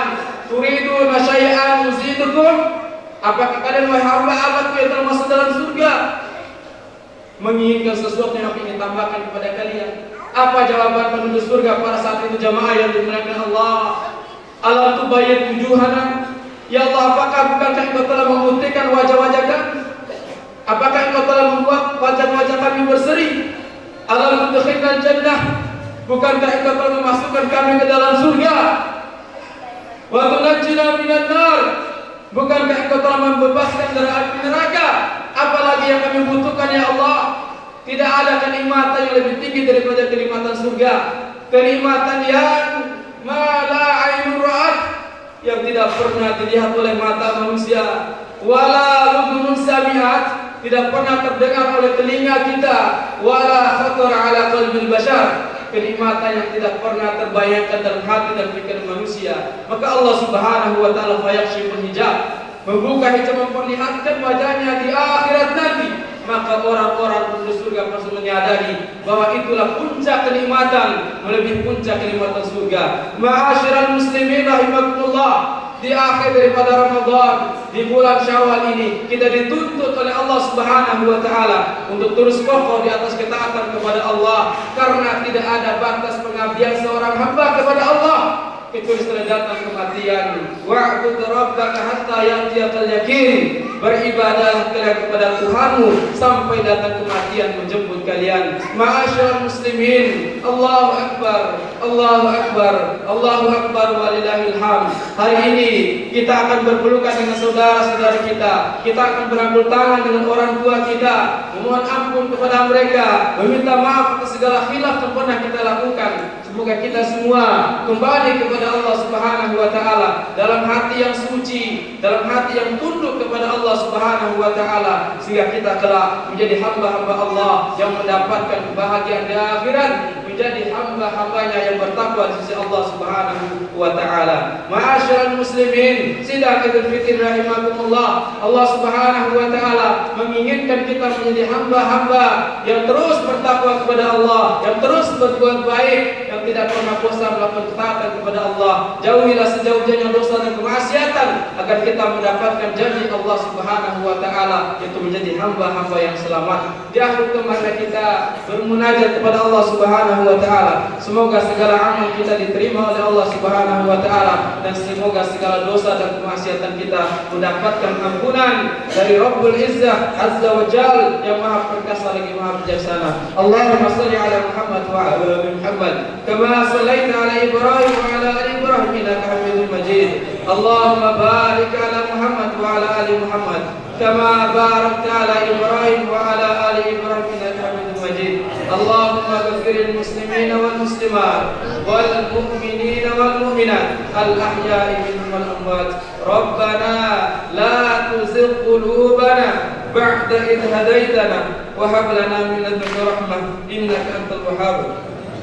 "Turiduna syai'an uzidukum?" Apakah kalian wahai hamba-hambaku yang telah masuk dalam surga menginginkan sesuatu yang ingin tambahkan kepada kalian? Apa jawaban penduduk surga pada saat itu jamaah yang dimuliakan Allah? Alam tubayyid wujuhana? Ya Allah, apakah bukankah Engkau telah memutihkan wajah-wajah kami? Apakah Engkau telah membuat wajah-wajah kami berseri? Alam tudkhilnal jannah? Bukankah Engkau telah memasukkan kami ke dalam surga? Wa tunajjina minan nar? Bukankah Engkau telah membebaskan dari api neraka? Apalagi yang kami butuhkan ya Allah? Tidak ada kenikmatan yang lebih tinggi daripada kenikmatan surga. Kenikmatan yang la ainun ra'at, yang tidak pernah dilihat oleh mata manusia, wala udhunun sami'at, tidak pernah terdengar oleh telinga kita, wala khatara ala qalbil bashar, kenikmatan yang tidak pernah terbayangkan dalam hati dan pikiran manusia. Maka Allah Subhanahu wa taala fayakshiful hijab, membuka hijab, memperlihatkan wajahnya di akhirat nanti. Maka orang-orang penduduk surga pasti menyadari bahwa itulah puncak kenikmatan, melebihi puncak kenikmatan surga. Ma'asyiral muslimin rahimakumullah, di akhir daripada Ramadan, di bulan Syawal ini, kita dituntut oleh Allah Subhanahu wa taala untuk terus kokoh di atas ketaatan kepada Allah, karena tidak ada batas pengabdian seorang hamba kepada Allah kecuali setelah datang kematian. Wa'bud rabbaka hatta ya'tiyakal yakin, beribadah kepada Tuhanmu sampai datang kematian menjemput kalian. Ma'asyiral muslimin, Allahu akbar, Allahu akbar, Allahu akbar walillahil hamd. Hari ini kita akan berpelukan dengan saudara-saudara kita. Kita akan berangkul tangan dengan orang tua kita, memohon ampun kepada mereka, meminta maaf atas segala khilaf yang pernah kita lakukan. Semoga kita semua kembali kepada Allah Subhanahu wa taala dalam hati yang suci, dalam hati yang tunduk kepada Allah Subhanahu wa taala, sehingga kita kelak menjadi hamba-hamba Allah yang mendapatkan kebahagiaan di akhirat, menjadi hamba-hambanya yang bertakwa di sisi Allah Subhanahu wa taala. Ma'asyiral muslimin, sidang Idul Fitri rahimakumullah, Allah Subhanahu wa taala menginginkan kita menjadi hamba-hamba yang terus bertakwa kepada Allah, yang terus berbuat baik, yang tidak pernah bosan melakukan ketaatan kepada Allah. Jauhilah sejauh-jauhnya dosa dan kemaksiatan agar kita mendapatkan janji Allah Subhanahu wa taala, yaitu menjadi hamba-hamba yang selamat. Di akhir kemana kita bermunajat kepada Allah Subhanahu wa taala. Semoga segala amal kita diterima oleh Allah Subhanahu wa taala, dan semoga segala dosa dan kemaksiatan kita mendapatkan ampunan dari Rabbul Izzah Azza wa Jalla yang Maha Perkasa lagi Maha Bijaksana. Allahumma shalli ala Muhammad wa ala ali Muhammad kama shallaita ala Ibrahim wa ala ali Ibrahim innaka Hamidum Majid. Allahumma barik ala Muhammad wa ala ali Muhammad kama barakta ala Ibrahim wa ala ali Ibrahim innaka Hamidum Majid. Allahumma ighfir lil muslimin wal muslimat wal mu'minin wal mu'minat al ahya'i minhum wal amwat. Rabbana la tuzigh qulubana ba'da idh hadaytana wa hab lana min ladunka rahmah innaka antal wahhab.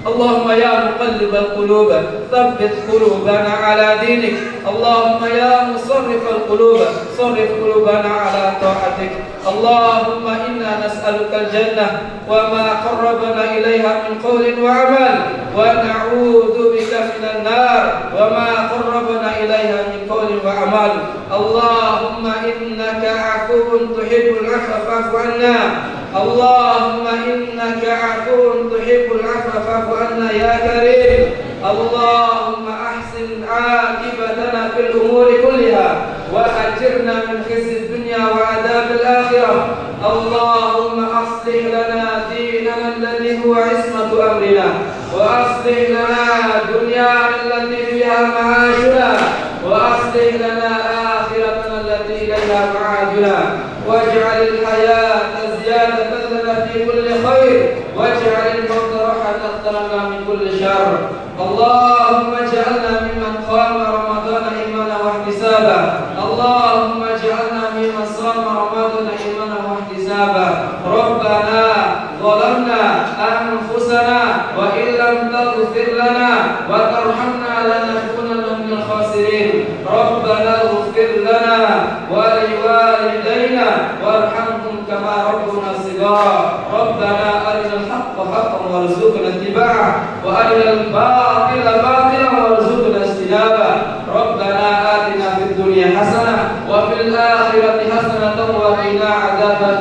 اللهم يا مقلب القلوب ثبت قلوبنا على دينك. اللهم يا مصرف القلوب صرف قلوبنا على طاعتك. اللهم إنا نسألك الجنة وما قربنا إليها من قول وعمل، ونعوذ بك من النار وما قربنا إليها من قول وعمل. اللهم إنك عفو تحب العفو فاعف عنا. اللهم إنك عفو تحب العفو فاعف عنا يا كريم. اللهم أحسن عاقبتنا في الأمور كلها وأجرنا من خزي الدنيا وعذاب الآخرة. اللهم أصلح لنا ديننا الذي هو عصمة أمرنا، وأصلح لنا دنيانا التي فيها معاشنا، وأصلح لنا آخرتنا التي إليها معادنا. واجعل الحياة زيادة لنا في كل خير، واجعل الموت راحة لنا من كل شر. اللهم اجعلنا ممن قام رمضان إيمانا واحتسابا. اللهم اجعلنا ممن صام رمضان إيمانا واحتسابا. ربنا ظلمنا أنفسنا وإن لم تغفر لنا وترحمنا لنكونن من الخاسرين. ربنا اغفر لنا يستطيعون الصغار ربنا أرنا الحق حقا وارزقنا اتباعه وأرنا الباطل باطلا وارزقنا اجتنابه ربنا آتنا في الدنيا حسنة وفي الآخرة حسنة وقنا عذاب